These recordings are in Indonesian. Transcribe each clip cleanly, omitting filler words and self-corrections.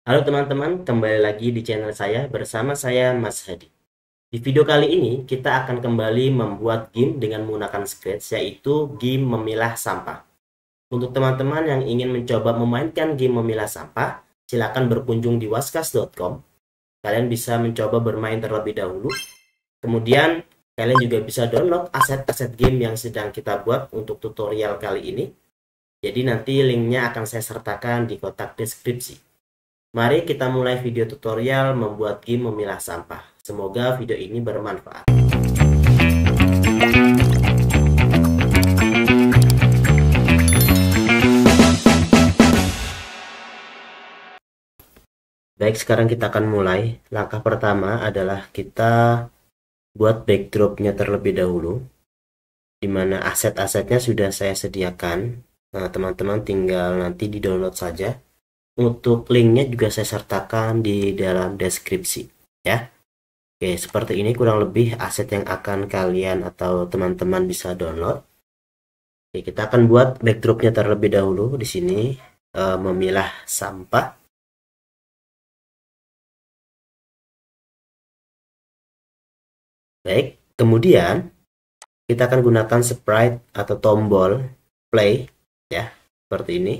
Halo teman-teman, kembali lagi di channel saya bersama saya Mas Hadi. Di video kali ini kita akan kembali membuat game dengan menggunakan Scratch, yaitu game memilah sampah. Untuk teman-teman yang ingin mencoba memainkan game memilah sampah, silakan berkunjung di waskas.com. Kalian bisa mencoba bermain terlebih dahulu. Kemudian kalian juga bisa download aset-aset game yang sedang kita buat untuk tutorial kali ini. Jadi nanti linknya akan saya sertakan di kotak deskripsi. Mari kita mulai video tutorial membuat game memilah sampah. Semoga video ini bermanfaat. Baik, sekarang kita akan mulai. Langkah pertama adalah kita buat backdropnya terlebih dahulu, di mana aset-asetnya sudah saya sediakan. Nah, teman-teman tinggal nanti di-download saja. Untuk linknya juga saya sertakan di dalam deskripsi, ya. Oke, seperti ini kurang lebih aset yang akan kalian atau teman-teman bisa download. Oke, kita akan buat backdropnya terlebih dahulu di sini, memilah sampah. Baik, kemudian kita akan gunakan sprite atau tombol play, ya, seperti ini.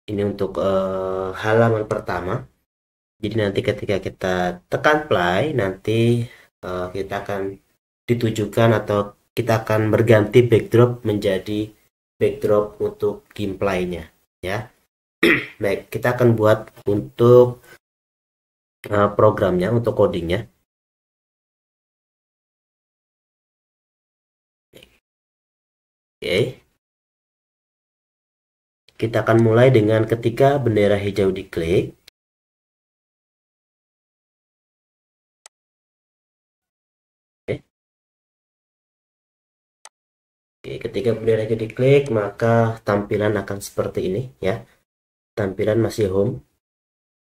Ini untuk halaman pertama. Jadi nanti ketika kita tekan play, nanti kita akan ditujukan atau kita akan berganti backdrop menjadi backdrop untuk gameplaynya, ya. Baik, kita akan buat untuk programnya, untuk codingnya. Oke, kita akan mulai dengan ketika bendera hijau diklik. Oke, ketika bendera hijau diklik, maka tampilan akan seperti ini, ya. Tampilan masih home.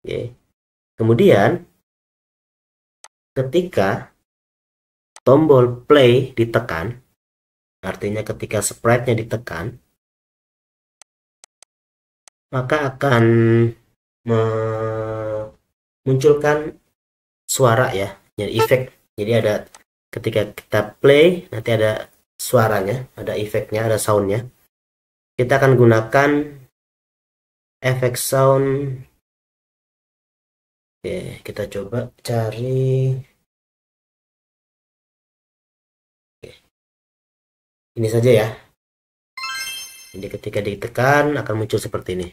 Oke. Kemudian ketika tombol play ditekan, artinya ketika sprite-nya ditekan, maka akan memunculkan suara, ya, jadi efek. Jadi ada ketika kita play nanti ada suaranya, ada efeknya, ada soundnya. Kita akan gunakan efek sound. Oke, kita coba cari. Oke, ini saja, ya. Jadi ketika ditekan akan muncul seperti ini.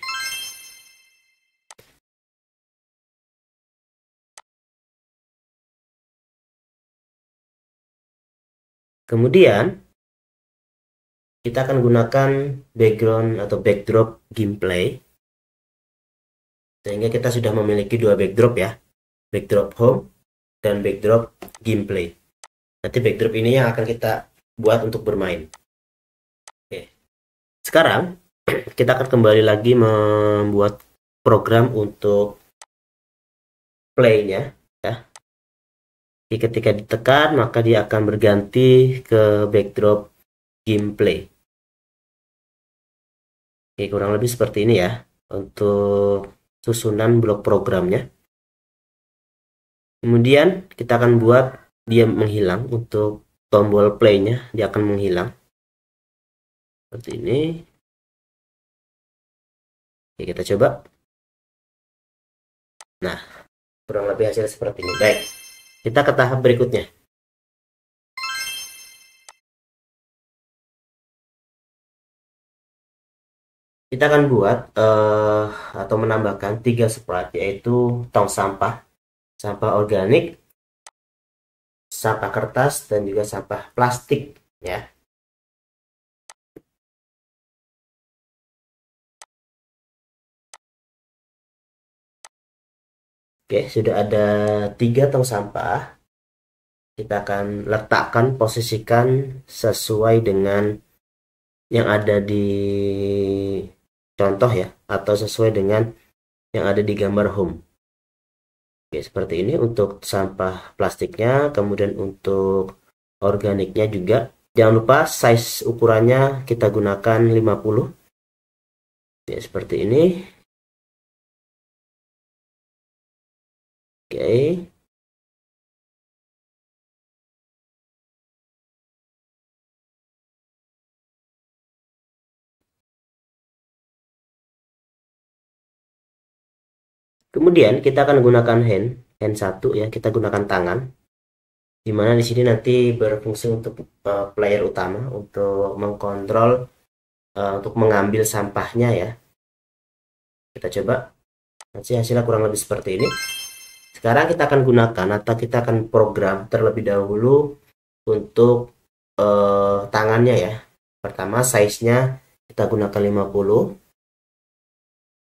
Kemudian kita akan gunakan background atau backdrop gameplay, sehingga kita sudah memiliki dua backdrop, ya, backdrop home dan backdrop gameplay. Nanti backdrop ini yang akan kita buat untuk bermain. Oke, sekarang kita akan kembali lagi membuat program untuk playnya, ya. Jadi ketika ditekan maka dia akan berganti ke backdrop gameplay. Oke, kurang lebih seperti ini, ya, untuk susunan blok programnya. Kemudian kita akan buat dia menghilang. Untuk tombol play-nya dia akan menghilang seperti ini. Oke, kita coba. Nah, kurang lebih hasil seperti ini. Baik, kita ke tahap berikutnya. Kita akan buat atau menambahkan 3 sprite, yaitu tong sampah, sampah organik, sampah kertas, dan juga sampah plastik, ya. Oke, sudah ada 3 tong sampah. Kita akan letakkan, posisikan sesuai dengan yang ada di contoh, ya, atau sesuai dengan yang ada di gambar home. Oke, seperti ini untuk sampah plastiknya. Kemudian untuk organiknya juga jangan lupa size ukurannya kita gunakan 50. Ya, seperti ini. Oke. Kemudian kita akan gunakan hand satu ya, kita gunakan tangan. Dimana di sini nanti berfungsi untuk player utama untuk mengkontrol untuk mengambil sampahnya ya. Kita coba. Nanti hasilnya kurang lebih seperti ini. Sekarang kita akan gunakan atau kita akan program terlebih dahulu untuk tangannya ya. Pertama size-nya kita gunakan 50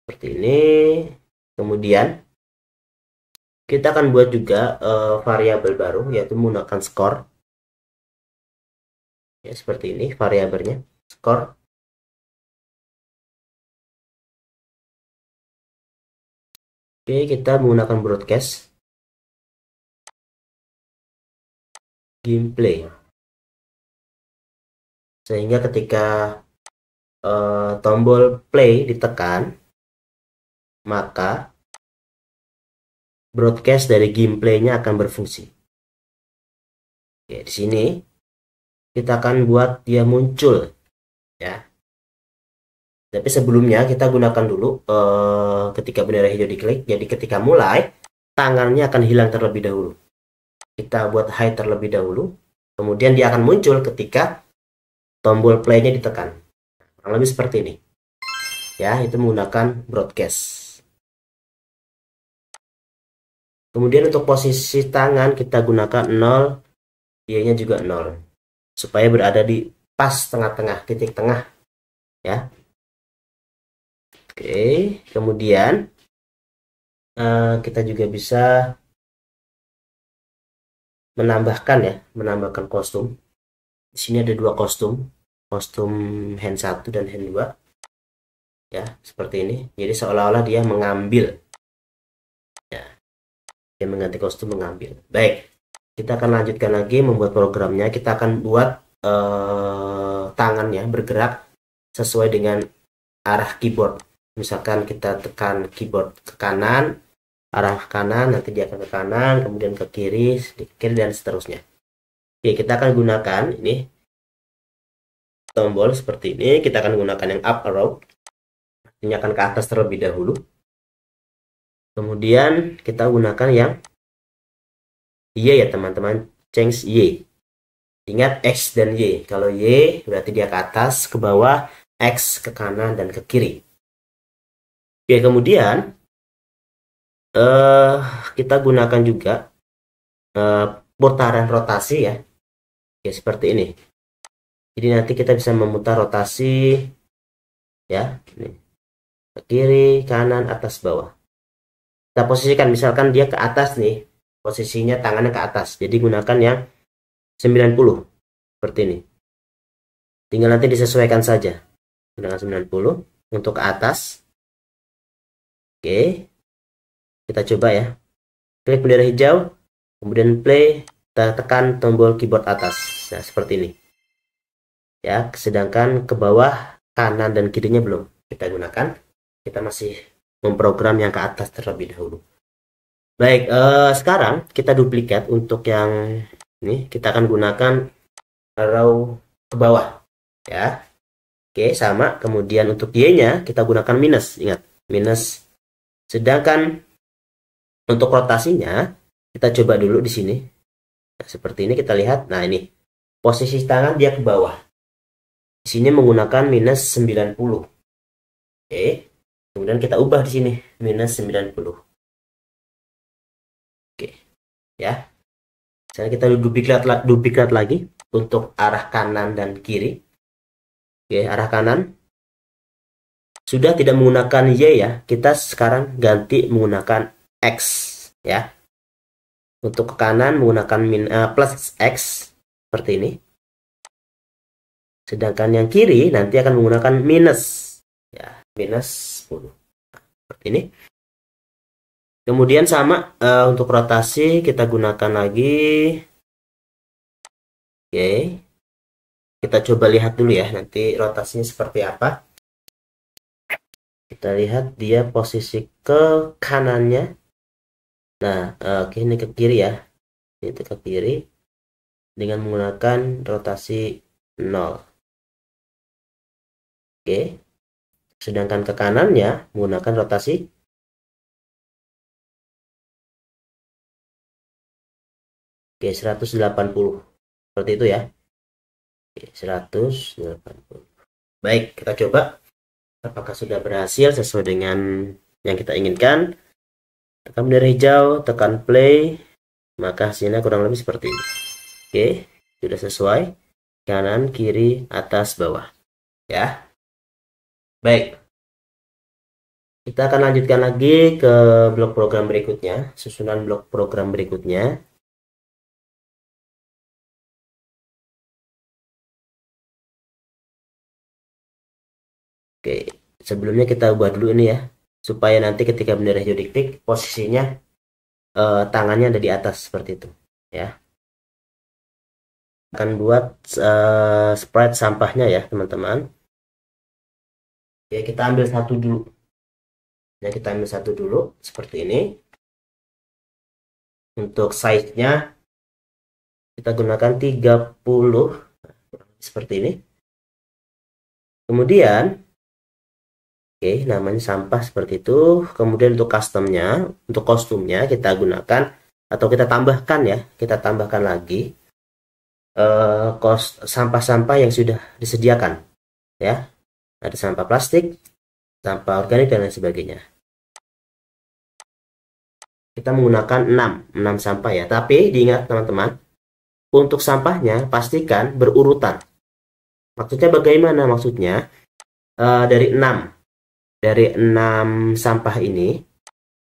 seperti ini. Kemudian kita akan buat juga variabel baru yaitu menggunakan skor. Ya, seperti ini variabelnya, skor. Oke, kita menggunakan broadcast gameplay. Sehingga ketika tombol play ditekan, maka broadcast dari gameplaynya akan berfungsi. Oke, di sini kita akan buat dia muncul ya. Tapi sebelumnya kita gunakan dulu ketika bendera hijau diklik. Jadi ketika mulai, tangannya akan hilang terlebih dahulu. Kita buat hide terlebih dahulu. Kemudian dia akan muncul ketika tombol play-nya ditekan. Kurang lebih seperti ini. Ya, itu menggunakan broadcast. Kemudian untuk posisi tangan kita gunakan 0, Y-nya juga 0. Supaya berada di pas tengah-tengah, titik tengah. Ya. Oke, kemudian kita juga bisa menambahkan kostum. Di sini ada dua kostum hand 1 dan hand 2. Ya, seperti ini. Jadi seolah-olah dia mengambil. Ya. Dia mengganti kostum mengambil. Baik. Kita akan lanjutkan lagi membuat programnya. Kita akan buat tangannya bergerak sesuai dengan arah keyboard. Misalkan kita tekan keyboard ke kanan, arah kanan, nanti dia akan ke kanan, kemudian ke kiri, sedikit kiri, dan seterusnya. Oke, kita akan gunakan ini tombol seperti ini. Kita akan gunakan yang up arrow. Ini akan ke atas terlebih dahulu. Kemudian kita gunakan yang Y ya teman-teman, change Y. Ingat X dan Y. Kalau Y berarti dia ke atas, ke bawah, X ke kanan dan ke kiri. Oke, kemudian kita gunakan juga putaran rotasi ya. Oke, seperti ini. Jadi nanti kita bisa memutar rotasi ya, ini. Ke kiri, kanan, atas, bawah. Kita posisikan misalkan dia ke atas nih. Posisinya tangannya ke atas. Jadi gunakan yang 90 seperti ini. Tinggal nanti disesuaikan saja. Gunakan 90 untuk ke atas. Oke. Kita coba ya. Klik bendera hijau, kemudian play, kita tekan tombol keyboard atas. Nah, seperti ini. Ya, sedangkan ke bawah, kanan dan kirinya belum kita gunakan. Kita masih memprogram yang ke atas terlebih dahulu. Baik, sekarang kita duplikat untuk yang ini. Kita akan gunakan arrow ke bawah. Ya. Oke, sama. Kemudian untuk Y-nya kita gunakan minus. Ingat, minus. Sedangkan untuk rotasinya kita coba dulu di sini. Nah, seperti ini kita lihat. Nah, ini posisi tangan dia ke bawah. Di sini menggunakan minus 90. Oke. Kemudian kita ubah di sini minus 90. Oke. Ya. Sekarang kita duplikat lagi untuk arah kanan dan kiri. Oke, arah kanan. Sudah tidak menggunakan Y ya. Kita sekarang ganti menggunakan X ya. Untuk ke kanan menggunakan plus X seperti ini. Sedangkan yang kiri nanti akan menggunakan minus ya, minus 10. Seperti ini. Kemudian sama untuk rotasi kita gunakan lagi. Oke. Kita coba lihat dulu ya nanti rotasinya seperti apa. Kita lihat dia posisi ke kanannya. Nah, oke, ini ke kiri ya. Itu ke kiri dengan menggunakan rotasi 0. Oke. Sedangkan ke kanannya menggunakan rotasi oke, 180. Seperti itu ya. Oke, 180. Baik, kita coba apakah sudah berhasil sesuai dengan yang kita inginkan. Tekan bendera hijau, tekan play, maka hasilnya kurang lebih seperti ini. Oke, sudah sesuai. Kanan, kiri, atas, bawah. Ya. Baik. Kita akan lanjutkan lagi ke blok program berikutnya, susunan blok program berikutnya. Oke, sebelumnya kita ubah dulu ini ya, supaya nanti ketika bendera hijau diklik, posisinya tangannya ada di atas seperti itu. Ya, akan buat sprite sampahnya ya teman-teman. Ya, kita ambil satu dulu. Ya, kita ambil satu dulu seperti ini. Untuk size-nya kita gunakan 30 seperti ini. Kemudian oke, namanya sampah seperti itu. Kemudian untuk customnya, untuk kostumnya kita gunakan atau kita tambahkan ya, kita tambahkan lagi sampah-sampah yang sudah disediakan ya. Ada sampah plastik, sampah organik dan lain sebagainya. Kita menggunakan 6 sampah ya. Tapi diingat teman-teman, untuk sampahnya pastikan berurutan. Maksudnya bagaimana? Maksudnya dari 6 sampah ini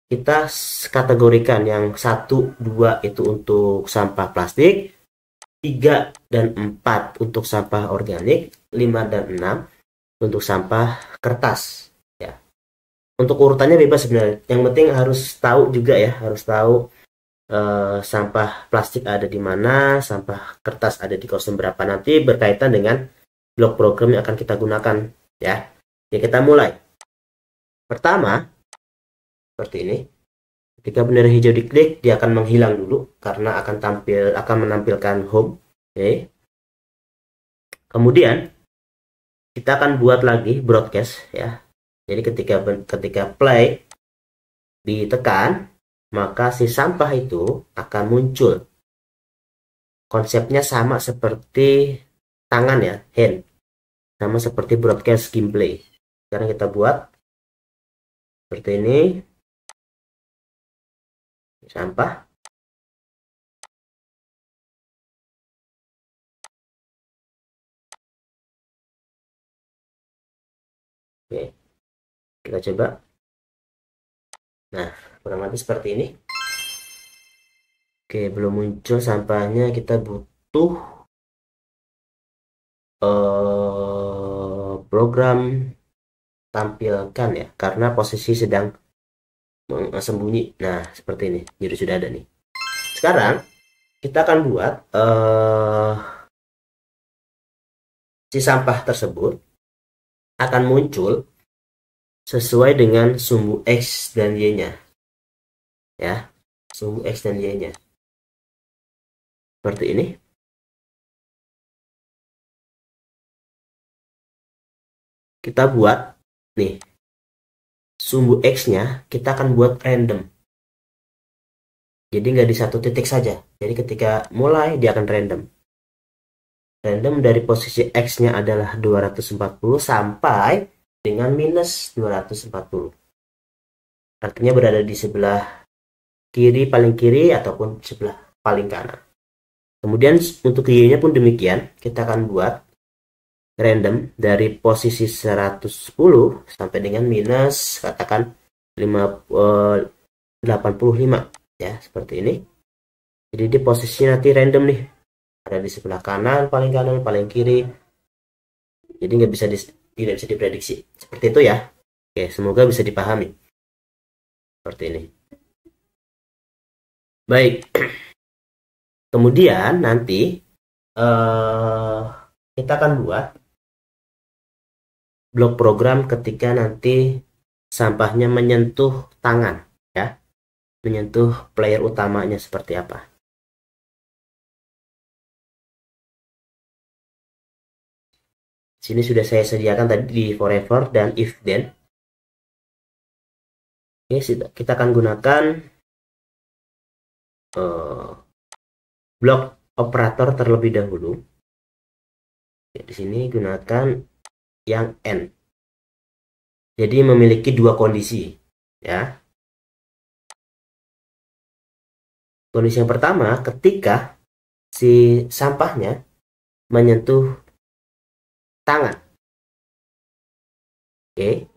kita kategorikan yang 1, 2 itu untuk sampah plastik, 3 dan 4 untuk sampah organik, 5 dan 6 untuk sampah kertas ya. Untuk urutannya bebas sebenarnya. Yang penting harus tahu juga ya, harus tahu sampah plastik ada di mana, sampah kertas ada di kostum berapa, nanti berkaitan dengan blok program yang akan kita gunakan ya. Oke, kita mulai. Pertama, seperti ini. Ketika bendera hijau diklik, dia akan menghilang dulu karena akan menampilkan home. Oke. Kemudian kita akan buat lagi broadcast ya. Jadi ketika play ditekan, maka si sampah itu akan muncul. Konsepnya sama seperti tangan ya, hand. Sama seperti broadcast gameplay. Sekarang kita buat seperti ini. Sampah. Oke. Kita coba. Nah, kurang lebih seperti ini. Oke, belum muncul sampahnya. Kita butuh program tampilkan ya, karena posisi sedang sembunyi. Nah, seperti ini. Jadi sudah ada nih. Sekarang kita akan buat si sampah tersebut akan muncul sesuai dengan sumbu X dan Y-nya. Ya, sumbu X dan Y-nya. Seperti ini. Kita buat nih. Sumbu X-nya kita akan buat random. Jadi nggak di satu titik saja. Jadi ketika mulai dia akan random. Random dari posisi X-nya adalah 240 sampai dengan minus 240. Artinya berada di sebelah kiri, paling kiri, ataupun sebelah paling kanan. Kemudian untuk Y-nya pun demikian. Kita akan buat random dari posisi 110 sampai dengan minus katakan 85 ya, seperti ini. Jadi di posisi nanti random nih, ada di sebelah kanan, paling kiri. Jadi tidak bisa diprediksi seperti itu ya. Oke, semoga bisa dipahami seperti ini. Baik. Kemudian nanti kita akan buat blok program ketika nanti sampahnya menyentuh tangan, ya, menyentuh player utamanya seperti apa. Sini sudah saya sediakan tadi di forever dan if then. Oke, kita akan gunakan blok operator terlebih dahulu. Oke, di sini gunakan yang N. Jadi memiliki dua kondisi, ya. Kondisi yang pertama, ketika si sampahnya menyentuh tangan. Oke.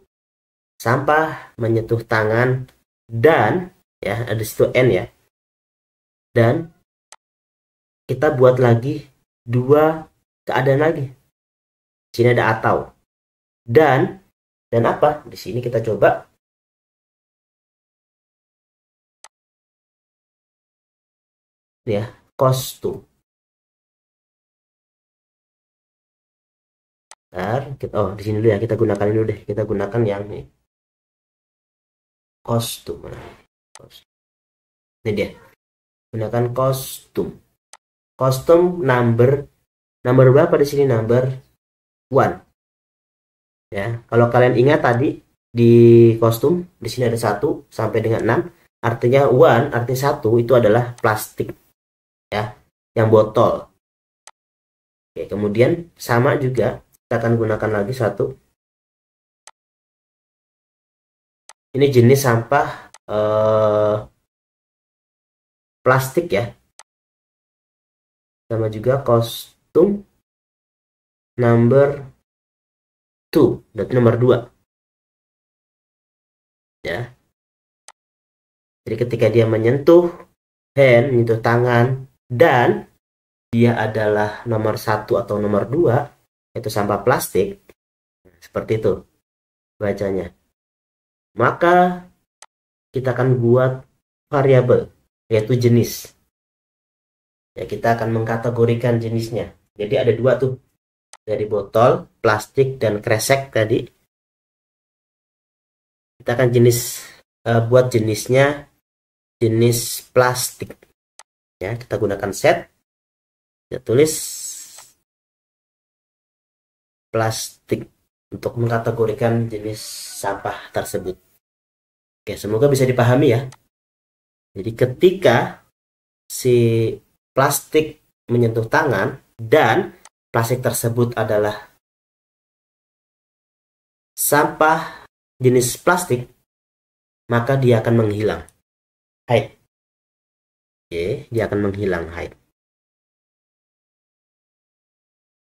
Sampah menyentuh tangan dan, ya, ada situ N, ya. Dan kita buat lagi dua keadaan lagi. Di sini ada atau. Dan apa? Di sini kita coba ya, kostum. Oh, di sini dulu ya, kita gunakan dulu deh. Kita gunakan yang ini. Kostum. Ini dia. Gunakan kostum. Kostum number berapa di sini? Number 1. Ya, kalau kalian ingat tadi di kostum di sini ada 1 sampai dengan 6. Artinya 1, artinya 1 itu adalah plastik. Ya, yang botol. Oke, kemudian sama juga kita akan gunakan lagi 1. Ini jenis sampah plastik, ya. Sama juga kostum number 2, berarti nomor 2. Ya. Jadi ketika dia menyentuh menyentuh tangan, dan dia adalah nomor 1 atau nomor 2, yaitu sampah plastik, seperti itu bacanya. Maka kita akan buat variabel, yaitu jenis. Ya, kita akan mengkategorikan jenisnya. Jadi ada 2 tuh, dari botol, plastik, dan kresek tadi. Kita akan buat jenisnya jenis plastik. Ya, kita gunakan set. Kita tulis plastik untuk mengkategorikan jenis sampah tersebut. Oke, semoga bisa dipahami, ya. Jadi ketika si plastik menyentuh tangan dan plastik tersebut adalah sampah jenis plastik, maka dia akan menghilang. Hide. Oke, dia akan menghilang, hide.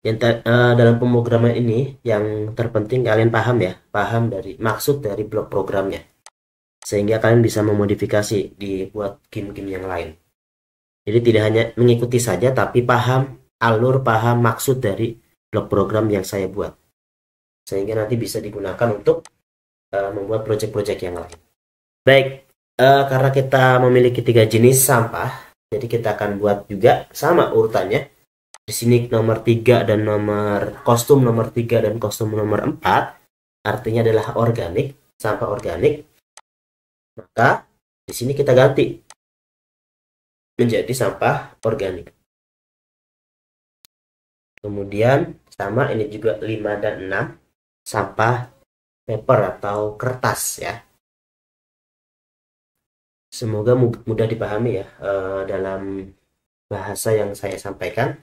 Dalam pemrograman ini yang terpenting kalian paham, ya, paham dari maksud dari blok programnya, sehingga kalian bisa memodifikasi dibuat game-game yang lain. Jadi tidak hanya mengikuti saja, tapi paham alur, paham maksud dari blok program yang saya buat, sehingga nanti bisa digunakan untuk membuat proyek-proyek yang lain. Baik, karena kita memiliki 3 jenis sampah, jadi kita akan buat juga sama urutannya. Di sini nomor 3 dan kostum nomor 3 dan kostum nomor 4 artinya adalah organik, sampah organik. Maka di sini kita ganti menjadi sampah organik. Kemudian sama ini juga 5 dan 6 sampah paper atau kertas, ya. Semoga mudah dipahami, ya, dalam bahasa yang saya sampaikan.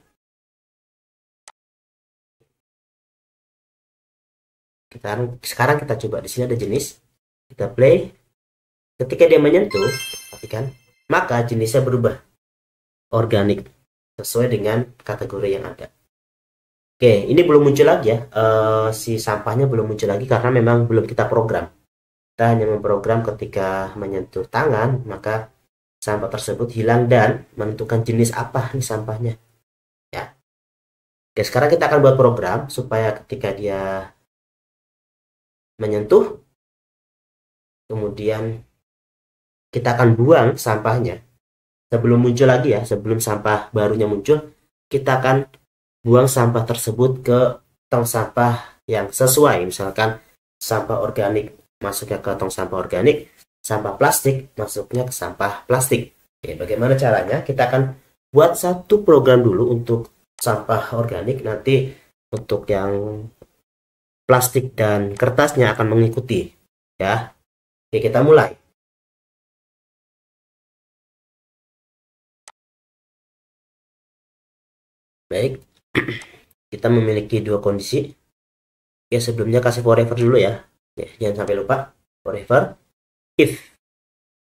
Sekarang kita coba, di sini ada jenis, kita play. Ketika dia menyentuh, perhatikan, maka jenisnya berubah organik sesuai dengan kategori yang ada. Oke, ini belum muncul lagi, ya, si sampahnya belum muncul lagi karena memang belum kita program. Kita hanya memprogram ketika menyentuh tangan, maka sampah tersebut hilang dan menentukan jenis apa nih sampahnya, ya. Oke, sekarang kita akan buat program supaya ketika dia menyentuh, kemudian kita akan buang sampahnya. Sebelum muncul lagi, ya, sebelum sampah barunya muncul, kita akan buang sampah tersebut ke tong sampah yang sesuai, misalkan sampah organik masuknya ke tong sampah organik, sampah plastik masuknya ke sampah plastik. Oke, bagaimana caranya? Kita akan buat satu program dulu untuk sampah organik, nanti untuk yang plastik dan kertasnya akan mengikuti ya. Oke, kita mulai. Baik, kita memiliki dua kondisi. Ya, sebelumnya kasih forever dulu ya. Ya, jangan sampai lupa. Forever, if.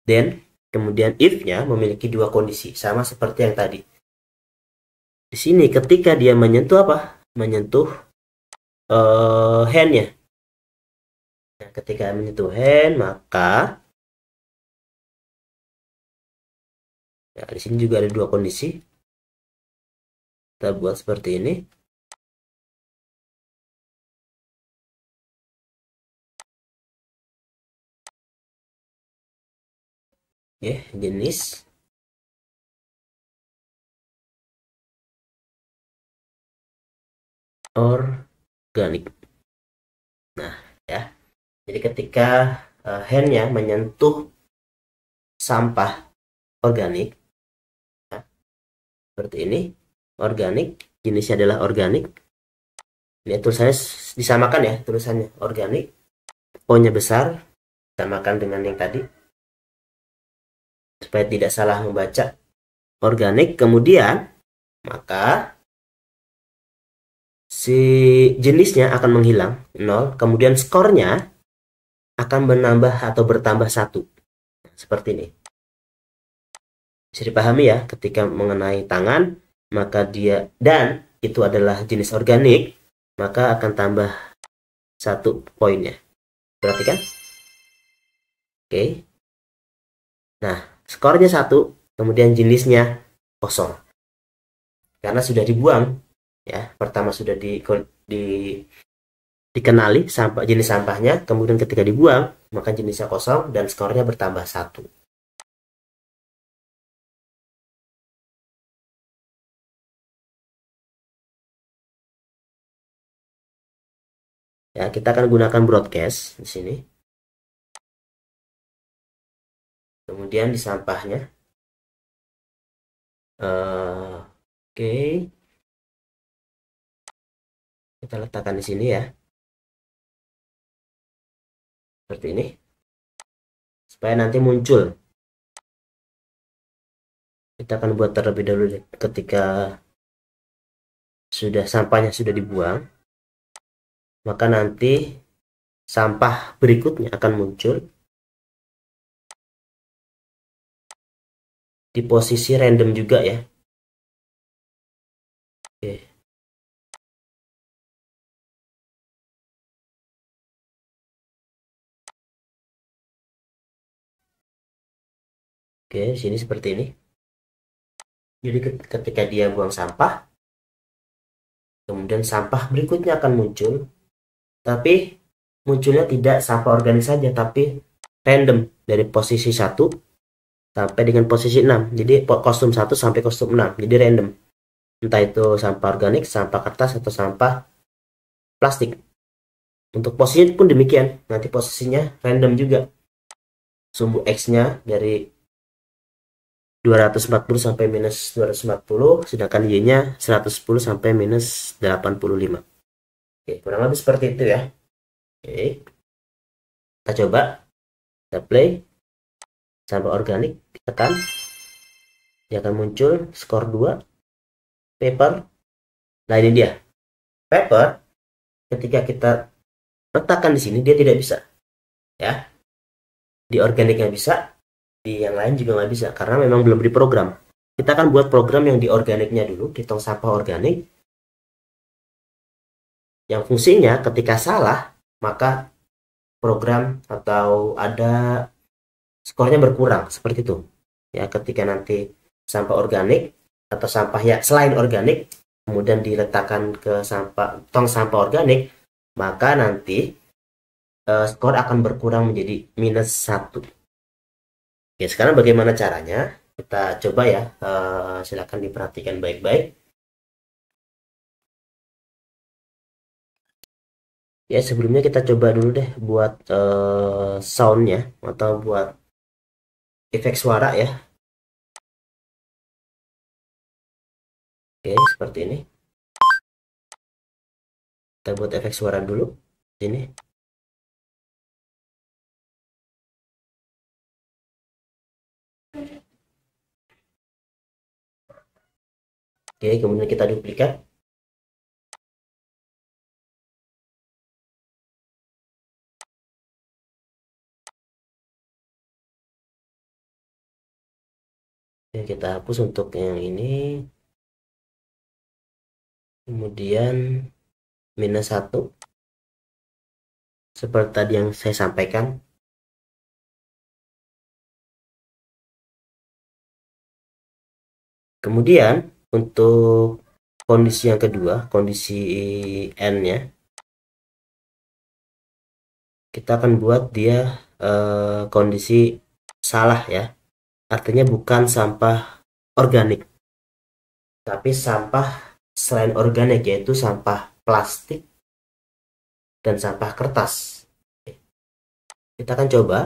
Then, kemudian if-nya memiliki dua kondisi, sama seperti yang tadi. Di sini ketika dia menyentuh apa? Menyentuh hand-nya. Nah, ketika menyentuh hand, maka di sini juga ada dua kondisi. Kita buat seperti ini. Ya, jenis organik. Nah, ya. Jadi ketika hand-nya menyentuh sampah organik, ya, seperti ini, organik, jenisnya adalah organik. Ini tulisannya disamakan ya, tulisannya organik. O-nya besar, samakan dengan yang tadi, supaya tidak salah membaca. Organik, kemudian maka si jenisnya akan menghilang 0, kemudian skornya akan menambah atau bertambah 1. Seperti ini. Bisa dipahami ya, ketika mengenai tangan, maka dia, dan itu adalah jenis organik, maka akan tambah 1 poinnya. Perhatikan. Oke. Nah, skornya 1, kemudian jenisnya 0. Karena sudah dibuang, ya, pertama sudah dikenali sampah, jenis sampahnya, kemudian ketika dibuang, maka jenisnya 0 dan skornya bertambah 1. Ya, kita akan gunakan broadcast di sini. Kemudian di sampahnya. Oke. Kita letakkan di sini ya. Seperti ini. Supaya nanti muncul. Kita akan buat terlebih dahulu ketika sampahnya sudah dibuang. Maka nanti sampah berikutnya akan muncul di posisi random juga ya. Oke. Oke, sini seperti ini. Jadi ketika dia buang sampah, kemudian sampah berikutnya akan muncul, tapi munculnya tidak sampah organik saja, tapi random dari posisi 1 sampai dengan posisi 6. Jadi kostum 1 sampai kostum 6. Jadi random. Entah itu sampah organik, sampah kertas, atau sampah plastik. Untuk posisinya pun demikian. Nanti posisinya random juga. Sumbu X-nya dari 240 sampai minus 240, sedangkan Y-nya 110 sampai minus 85. Oke, kurang lebih seperti itu ya. Oke. Kita coba. Kita play. Sampah organik, tekan. Dia akan muncul skor 2. Paper. Nah, ini dia. Paper, ketika kita letakkan di sini, dia tidak bisa. Ya. Di organiknya bisa, di yang lain juga nggak bisa, karena memang belum diprogram. Kita akan buat program yang di organiknya dulu, di tong sampah organik, yang fungsinya ketika salah, maka program atau ada skornya berkurang, seperti itu. Ya, ketika nanti sampah organik atau sampah ya selain organik, kemudian diletakkan ke tong sampah organik, maka nanti skor akan berkurang menjadi minus 1. Oke, sekarang bagaimana caranya? Kita coba ya, silakan diperhatikan baik-baik. Ya, sebelumnya kita coba dulu deh buat soundnya atau buat efek suara ya. Oke, seperti ini. Kita buat efek suara dulu. Sini. Oke, kemudian kita duplikat. Oke, kita hapus untuk yang ini. Kemudian -1. Seperti tadi yang saya sampaikan. Kemudian untuk kondisi yang kedua, kondisi N-nya, kita akan buat dia kondisi salah ya. Artinya bukan sampah organik, tapi sampah selain organik, yaitu sampah plastik dan sampah kertas. Kita akan coba.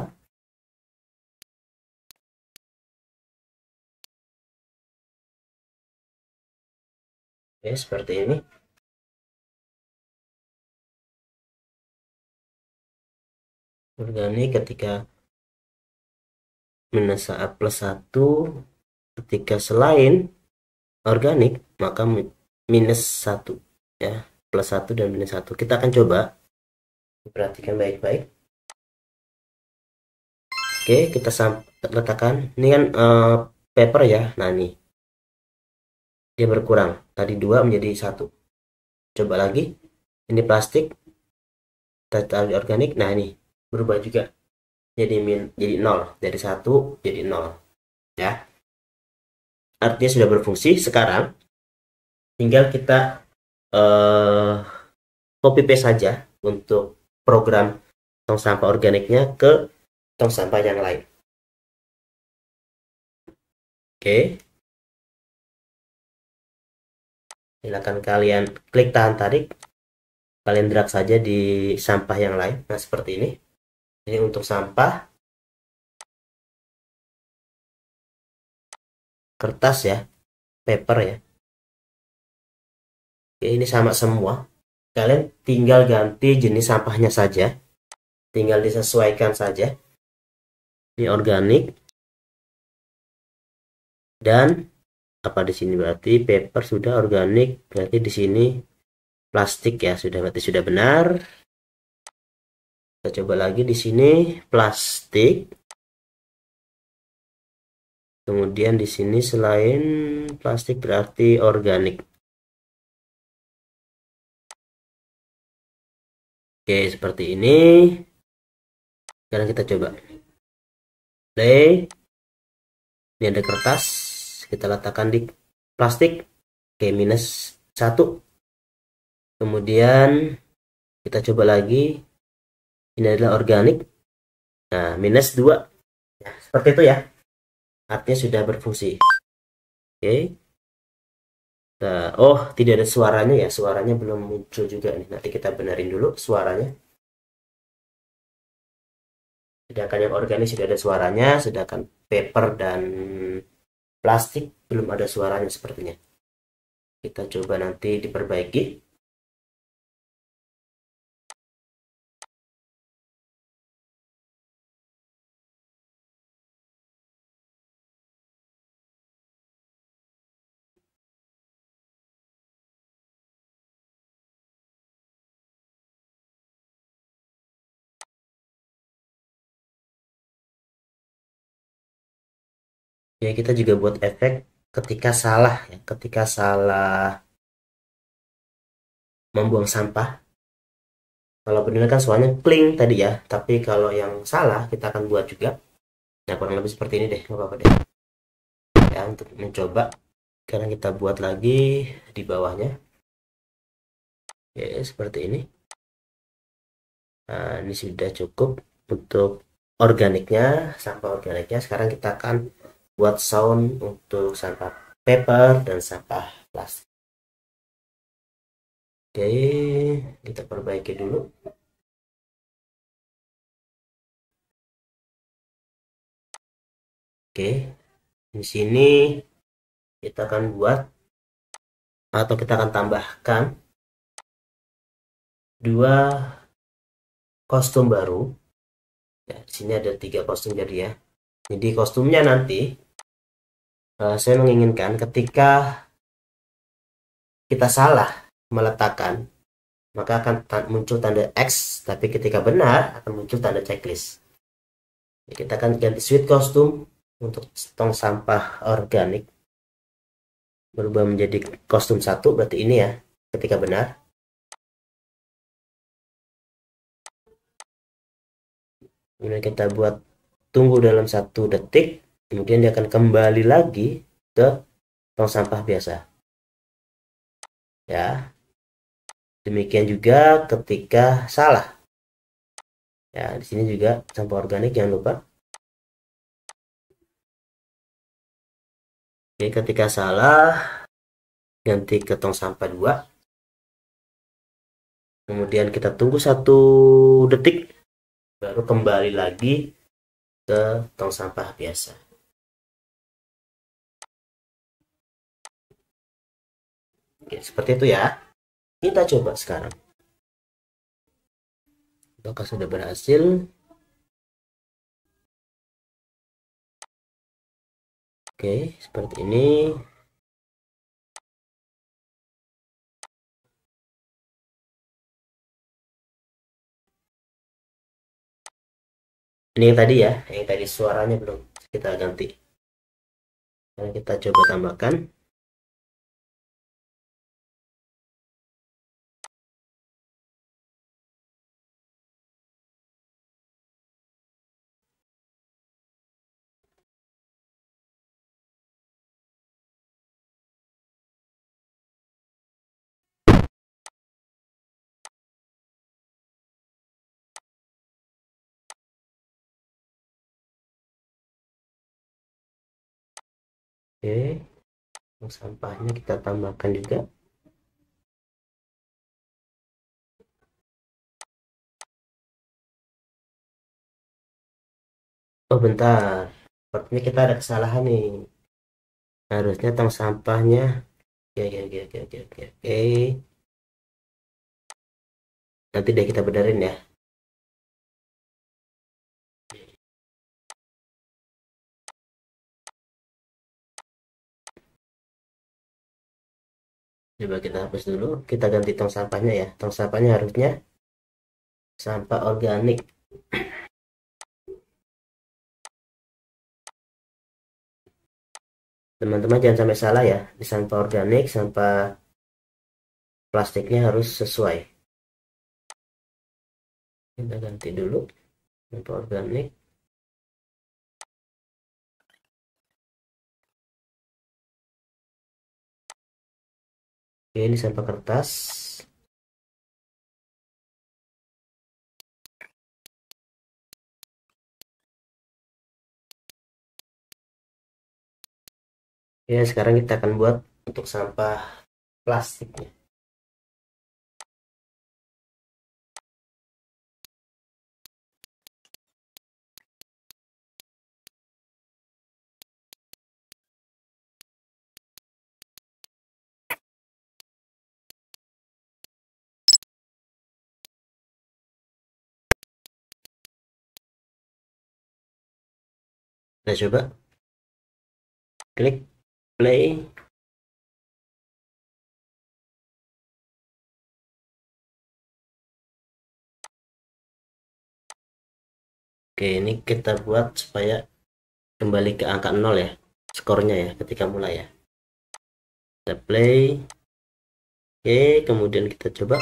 Oke, seperti ini. Organik ketika -+1, ketika selain organik maka -1 ya, +1 dan -1. Kita akan coba, perhatikan baik-baik. Oke, kita letakkan ini kan paper ya. Nah, ini dia berkurang, tadi 2 menjadi 1. Coba lagi, ini plastik, kita taruh organik. Nah, ini berubah juga, jadi 0, dari 1 jadi 0 ya. Artinya sudah berfungsi. Sekarang tinggal kita copy paste saja untuk program tong sampah organiknya ke tong sampah yang lain. Oke, silakan kalian klik tahan tarik, kalian drag saja di sampah yang lain. Nah, seperti ini. Ini untuk sampah kertas ya, paper ya. Oke, ini sama semua. Kalian tinggal ganti jenis sampahnya saja, tinggal disesuaikan saja. Ini organik dan apa di sini, berarti paper sudah, organik berarti di sini plastik ya, sudah, berarti sudah benar. Kita coba lagi di sini plastik. Kemudian di sini selain plastik berarti organik. Oke, seperti ini. Sekarang kita coba play. Ini ada kertas, kita letakkan di plastik. Oke, -1. Kemudian kita coba lagi, ini adalah organik. Nah, -2 ya, seperti itu ya, artinya sudah berfungsi. Oke. Nah, oh, tidak ada suaranya ya, suaranya belum muncul juga nih, nanti kita benerin dulu suaranya. Sedangkan yang organik sudah ada suaranya, sedangkan paper dan plastik belum ada suaranya sepertinya. Kita coba nanti diperbaiki. Ya, kita juga buat efek ketika salah ya, ketika salah membuang sampah. Kalau benar kan suaranya kling tadi ya, tapi kalau yang salah kita akan buat juga. Nah, kurang lebih seperti ini deh, nggak apa-apa deh. Ya, untuk mencoba, sekarang kita buat lagi di bawahnya. Oke, seperti ini. Nah, ini sudah cukup untuk organiknya, sampah organiknya. Sekarang kita akan buat sound untuk sampah paper dan sampah plastik. Oke, kita perbaiki dulu. Oke, di sini kita akan buat atau kita akan tambahkan dua kostum baru. Ya, di sini ada 3 kostum jadi ya. Jadi kostumnya nanti saya menginginkan ketika kita salah meletakkan, maka akan muncul tanda X, tapi ketika benar akan muncul tanda checklist. Kita akan ganti sweet kostum untuk tong sampah organik berubah menjadi kostum 1, berarti ini ya ketika benar. Kemudian kita buat tunggu dalam 1 detik, kemudian dia akan kembali lagi ke tong sampah biasa ya. Demikian juga ketika salah ya, di sini juga sampah organik jangan lupa. Oke, ketika salah ganti ke tong sampah 2, kemudian kita tunggu 1 detik baru kembali lagi ke tong sampah biasa. Oke, seperti itu ya. Kita coba sekarang apakah sudah berhasil. Oke, seperti ini. Ini yang tadi ya, yang tadi suaranya belum kita ganti. Sekarang kita coba tambahkan. Oke, sampahnya kita tambahkan juga. Oh bentar, sepertinya kita ada kesalahan nih. Harusnya tong sampahnya. Oke. Nanti deh kita benerin ya. Coba kita hapus dulu. Kita ganti tong sampahnya ya. Tong sampahnya harusnya sampah organik. Teman-teman jangan sampai salah ya. Di sampah organik, sampah plastiknya harus sesuai. Kita ganti dulu sampah organik. Oke, ini sampah kertas. Ya, sekarang kita akan buat untuk sampah plastiknya. Kita coba klik play. Oke, ini kita buat supaya kembali ke angka 0 ya, skornya ya ketika mulai ya. Kita play. Oke, kemudian kita coba.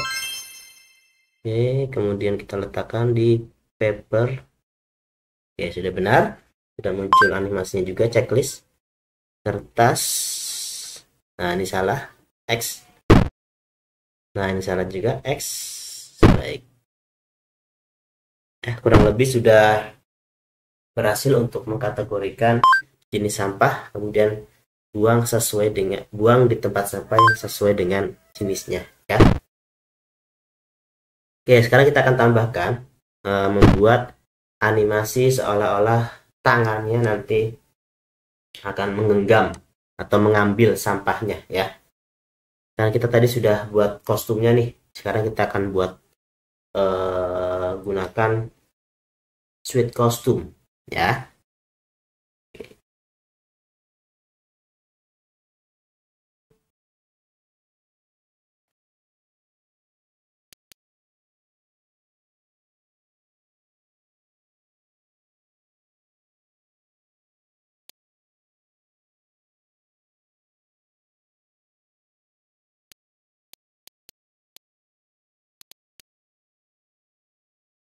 Oke, kemudian kita letakkan di paper. Oke, sudah benar. Sudah muncul animasinya juga, checklist. Kertas. Nah, ini salah. X. Nah, ini salah juga. X. Baik. Kurang lebih sudah berhasil untuk mengkategorikan jenis sampah, kemudian buang di tempat sampah yang sesuai dengan jenisnya ya. Oke, sekarang kita akan tambahkan membuat animasi seolah-olah tangannya nanti akan menggenggam atau mengambil sampahnya ya. Karena kita tadi sudah buat kostumnya nih, sekarang kita akan buat gunakan sweet kostum ya.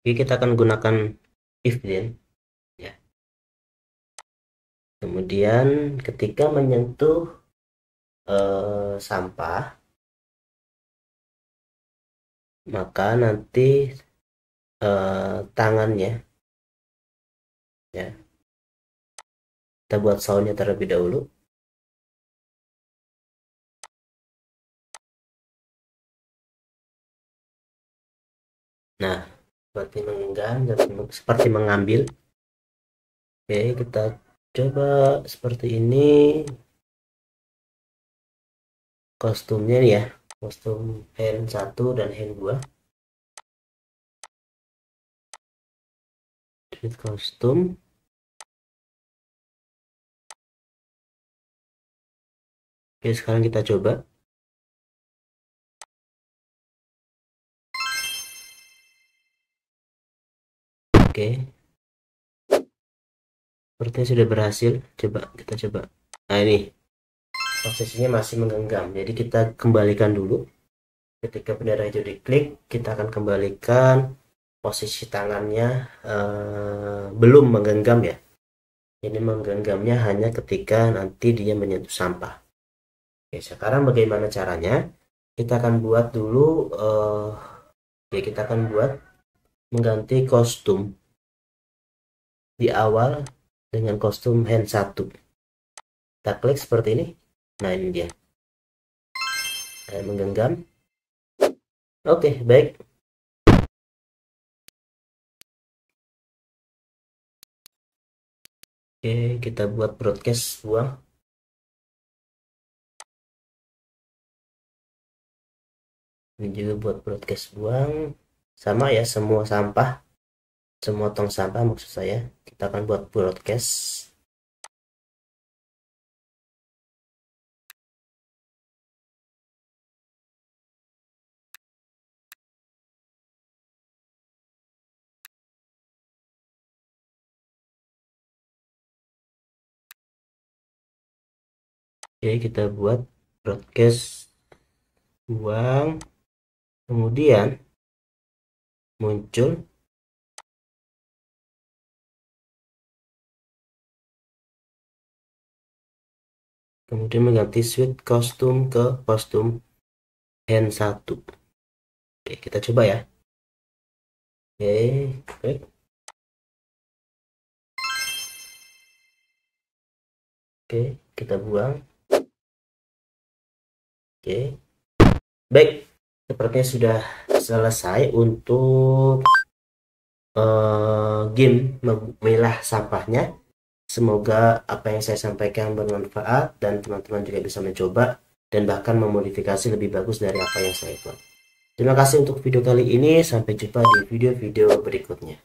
Oke, kita akan gunakan if then ya. Kemudian ketika menyentuh sampah, maka nanti tangannya ya, kita buat soundnya terlebih dahulu. Nah, seperti menggenggam, seperti mengambil. Oke, kita coba seperti ini kostumnya nih ya, kostum hand 1 dan hand 2. Tweet kostum. Oke, sekarang kita coba. Oke, sepertinya sudah berhasil. Coba kita coba. Nah, ini posisinya masih menggenggam, jadi kita kembalikan dulu. Ketika bendera hijau diklik, kita akan kembalikan posisi tangannya belum menggenggam ya. Ini menggenggamnya hanya ketika nanti dia menyentuh sampah. Oke, sekarang bagaimana caranya? Kita akan buat dulu ya, kita akan buat mengganti kostum di awal dengan kostum hand 1. Kita klik seperti ini. Nah, ini dia. Saya menggenggam. Oke, baik. Oke, kita buat broadcast buang. Ini juga buat broadcast buang. Sama ya, semua sampah. Semua tong sampah maksud saya. Kita akan buat broadcast. Oke, kita buat broadcast buang. Kemudian muncul. Kemudian mengganti switch kostum ke kostum hand 1. Oke, kita coba ya. Oke, baik. Oke, kita buang. Oke, baik. Sepertinya sudah selesai untuk game memilah sampahnya. Semoga apa yang saya sampaikan bermanfaat dan teman-teman juga bisa mencoba dan bahkan memodifikasi lebih bagus dari apa yang saya buat. Terima kasih untuk video kali ini. Sampai jumpa di video-video berikutnya.